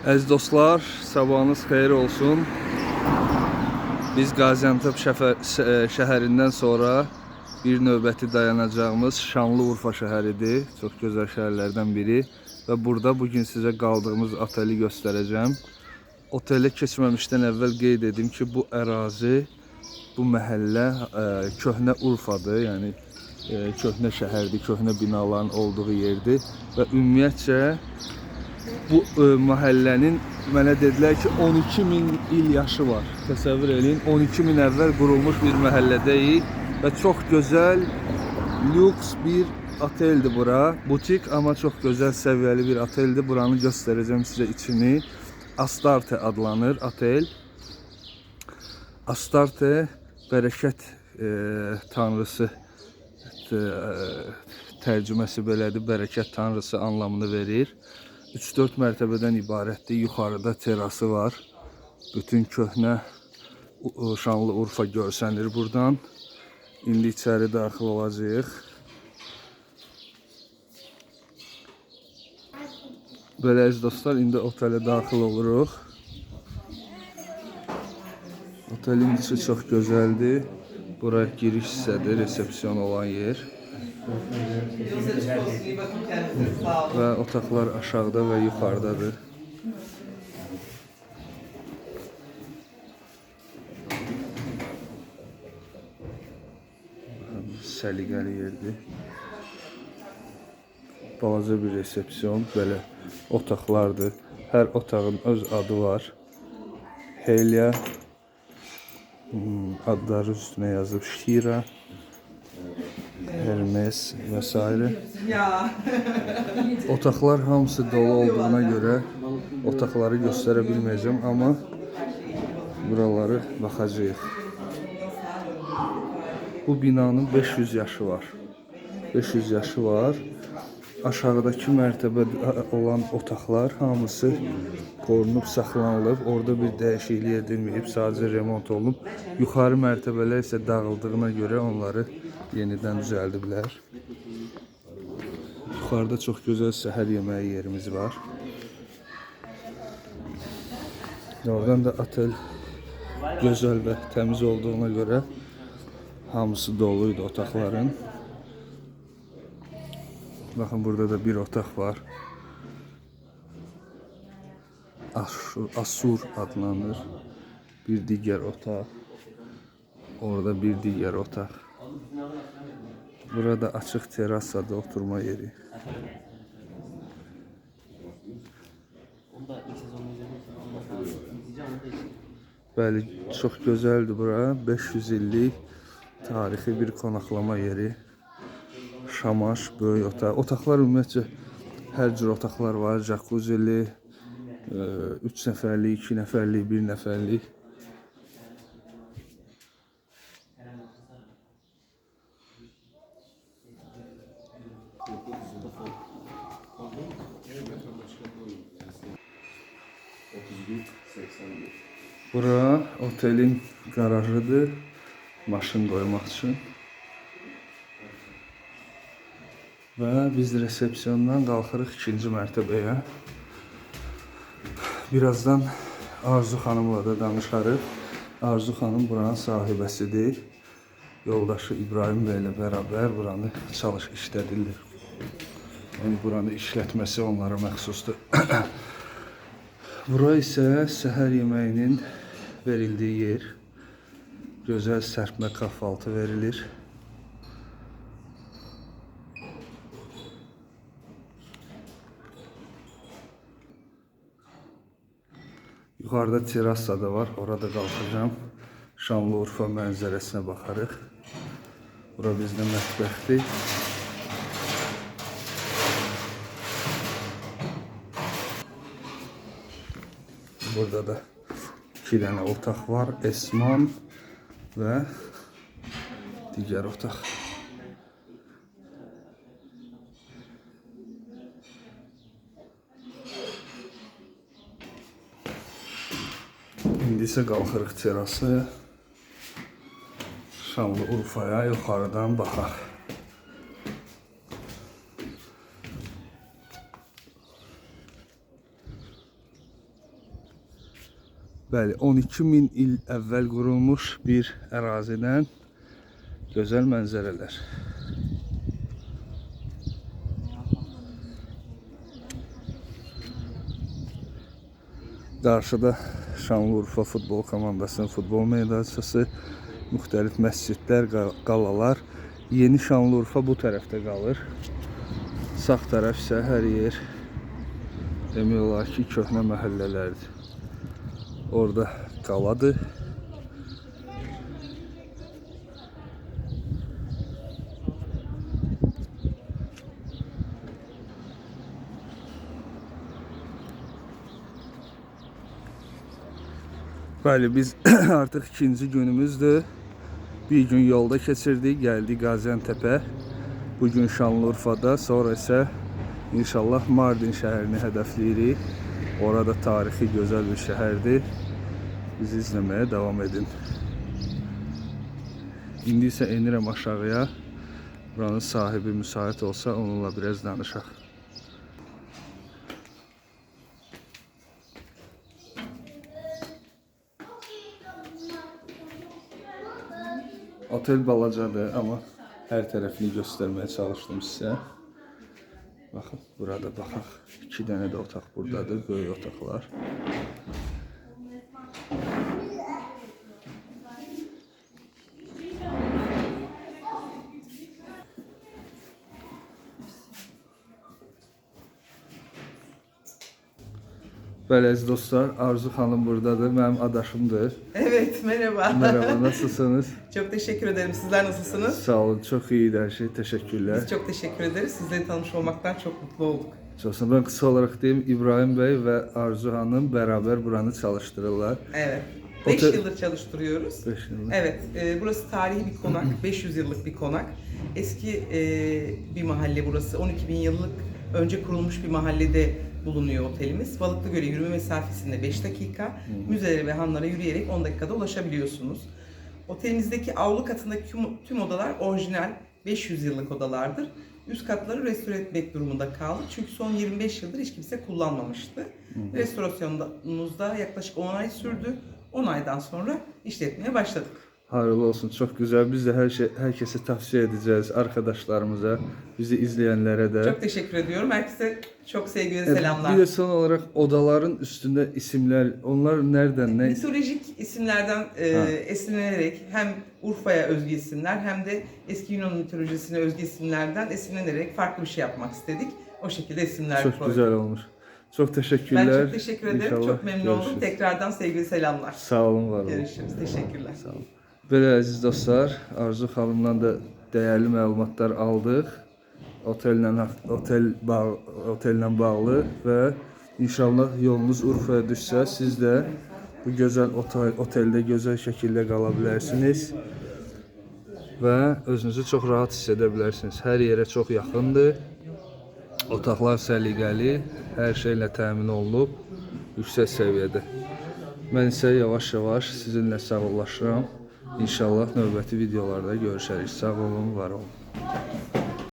Əziz dostlar, sabahınız xeyir olsun. Biz Gaziantep şəhərindən sonra bir növbəti dayanacağımız Şanlıurfa şəhəridir. Çox gözəl şəhərlərdən biri. Və burada bugün sizə qaldığımız oteli göstərəcəm. Otelə keçməmişdən əvvəl qeyd edim ki, bu ərazi, bu məhəllə köhnə Urfadır. Yəni köhnə şəhərdir, köhnə binaların olduğu yerdir. Və ümumiyyətcə bu məhəllənin mənə dedilər ki 12.000 il yaşı var. Təsəvvür edin, 12.000 əvvəl qurulmuş bir məhəllədəyik və çox gözəl, lüks bir oteldir bura. Butik, amma çox gözəl, səviyyəli bir oteldir. Buranı göstərəcəm sizə içini. Astarte adlanır otel. Astarte bərəkət tanrısı tərcüməsi belədir. Bərəkət tanrısı anlamını verir. 3-4 mərtəbədən ibarətdir. Yuxarıda terası var. Bütün köhnə Şanlıurfa görsənir buradan. İndi içəri daxil olacağıq. Belə əziz dostlar, indi otelə daxil oluruq. Otelin içi çox gözəldir. Bura giriş hissədir, resepsiyon olan yer. Və otaqlar aşağıda və yuxarıdadır. Səliqəli yerdir. Balaca bir resepsiyon, belə otaqlardır. Hər otağın öz adı var. Heliya adları üstünə yazıb, Şira, Hermes və s. Otaqlar hamısı dolu olduğuna görə otaqları göstərə bilməyəcəm, amma buraları baxacağıq. Bu binanın 500 yaşı var. 500 yaşı var. Aşağıdakı mərtəbədə olan otaqlar hamısı qorunub, saxlanılıb. Orada bir dəyişiklik edilməyib, sadəcə remont olunub. Yuxarı mərtəbələr isə dağıldığına görə onları yenidən düzəldiblər. Yuxarıda çox gözəl səhər yeməyi yerimiz var. Oradan da otel gözəl və təmiz olduğuna görə hamısı doluydu otaqların. Baxın, burada da bir otaq var. Asur adlanır. Bir digər otaq. Orada bir digər otaq. Burada açıq terasada oturma yeri. Bəli, çox gözəldir bura. 500 illik tarixi bir qonaqlama yeri. Şamaş, böyük otaq. Otaqlar ümumiyyətcə hər cür otaqlar var. Jacuzzi-li, 3 nəfərlik, 2 nəfərlik, 1 nəfərlik. Bura otelin garajıdır. Maşın qoymaq üçün. Və biz resepsiyondan qalxırıq 2-ci mərtəbəyə. Birazdan Arzu xanımla da danışarıq. Arzu xanım buranın sahibəsidir. Yoldaşı İbrahim bəy ilə bərabər buranı işlədirlər. Yəni buranı işlətməsi onlara məxsusdur. Bura isə səhər yeməyinin verildiyi yer. Gözəl sərpmə kahvaltı verilir. Yuxarıda terasa da var, orada qalxacağım. Şanlıurfa mənzərəsinə baxarıq. Bura bizdə mətbəxdir. Burada da 2 dənə otaq var, Esman və digər otaq. İndi isə qalxırıq terasaya. Şanlıurfaya yuxarıdan baxaq. Bəli, 12.000 il əvvəl qurulmuş bir ərazidən gözəl mənzərələr. Qarşıda Şanlıurfa futbol komandasının futbol meydançası, müxtəlif məscidlər, qalalar. Yeni Şanlıurfa bu tərəfdə qalır. Sağ tərəf isə hər yer demək olar ki, köhnə məhəllələrdir. Orada qaladır. Bəli, biz artıq ikinci günümüzdür. Bir gün yolda keçirdik, gəldik Qaziantep'e. Bugün Şanlıurfa'da, sonra isə inşallah Mardin şəhərini hədəfləyirik. Orada tarixi gözəl bir şəhərdir. Bizi izləməyə davam edin. İndi isə enirəm aşağıya. Buranın sahibi müsait olsa onunla biraz danışaq. Otel balacadır, amma hər tərəfini göstərməyə çalışdım sizə. Baxın, burada baxaq. 2 dənə də otaq buradadır, böyük otaqlar. Bəli, əziz dostlar, Arzu xanım buradadır, mənim adaşımdır. Evet, merhaba. Merhaba, nasılsınız? Çok teşekkür ederim. Sizler nasılsınız? Sağ olun, çok iyiydi her şey, teşekkürler. Biz çok teşekkür ederiz. Sizleri tanımış olmaktan çok mutlu olduk. Çok sağ olun. Ben kısa olarak diyeyim, İbrahim Bey ve Arzu Hanım beraber buranı çalıştırırlar. Evet. 5 Otel- yıldır çalıştırıyoruz. 5 yıldır. Evet, burası tarihi bir konak, 500 yıllık bir konak. Eski bir mahalle burası, 12 bin yıllık önce kurulmuş bir mahallede bulunuyor otelimiz. Balıklıgöl'e yürüme mesafesinde 5 dakika, müzelere ve hanlara yürüyerek 10 dakikada ulaşabiliyorsunuz. Otelimizdeki avlu katındaki tüm odalar orijinal 500 yıllık odalardır. Üst katları restore etmek durumunda kaldık. Çünkü son 25 yıldır hiç kimse kullanmamıştı. Restorasyonumuzda yaklaşık 10 ay sürdü. 10 aydan sonra işletmeye başladık. Hayırlı olsun, çok güzel. Biz de herkese tavsiye edeceğiz, arkadaşlarımıza, bizi izleyenlere de. Çok teşekkür ediyorum. Herkese çok sevgi ve Evet, selamlar. bir de son olarak odaların üstünde isimler, onlar nereden, ne? Mitolojik isimlerden esinlenerek hem Urfa'ya özgü isimler hem de eski Yunan mitolojisine özgü isimlerden esinlenerek farklı bir şey yapmak istedik. O şekilde isimler Çok koyduk. güzel olmuş. Çok teşekkürler. Ben çok teşekkür ederim. İnşallah Çok memnun oldum. görüşürüz. Tekrardan sevgili selamlar. Sağ olun, var olun. Görüşürüz. Teşekkürler. Sağ olun. Belə əziz dostlar, Arzu xanımdan da dəyərli məlumatlar aldıq. Otellə bağlı və inşallah yolunuz Urfaya düşsə, siz də bu gözəl oteldə gözəl şəkildə qala bilərsiniz və özünüzü çox rahat hiss edə bilərsiniz. Hər yerə çox yaxındır. Otaqlar səliqəli, hər şeylə təmin olunub, yüksək səviyyədə. Mən isə yavaş-yavaş sizinlə sağollaşıram. İnşallah növbəti videolarda görüşərik. Sağ olun, var olun.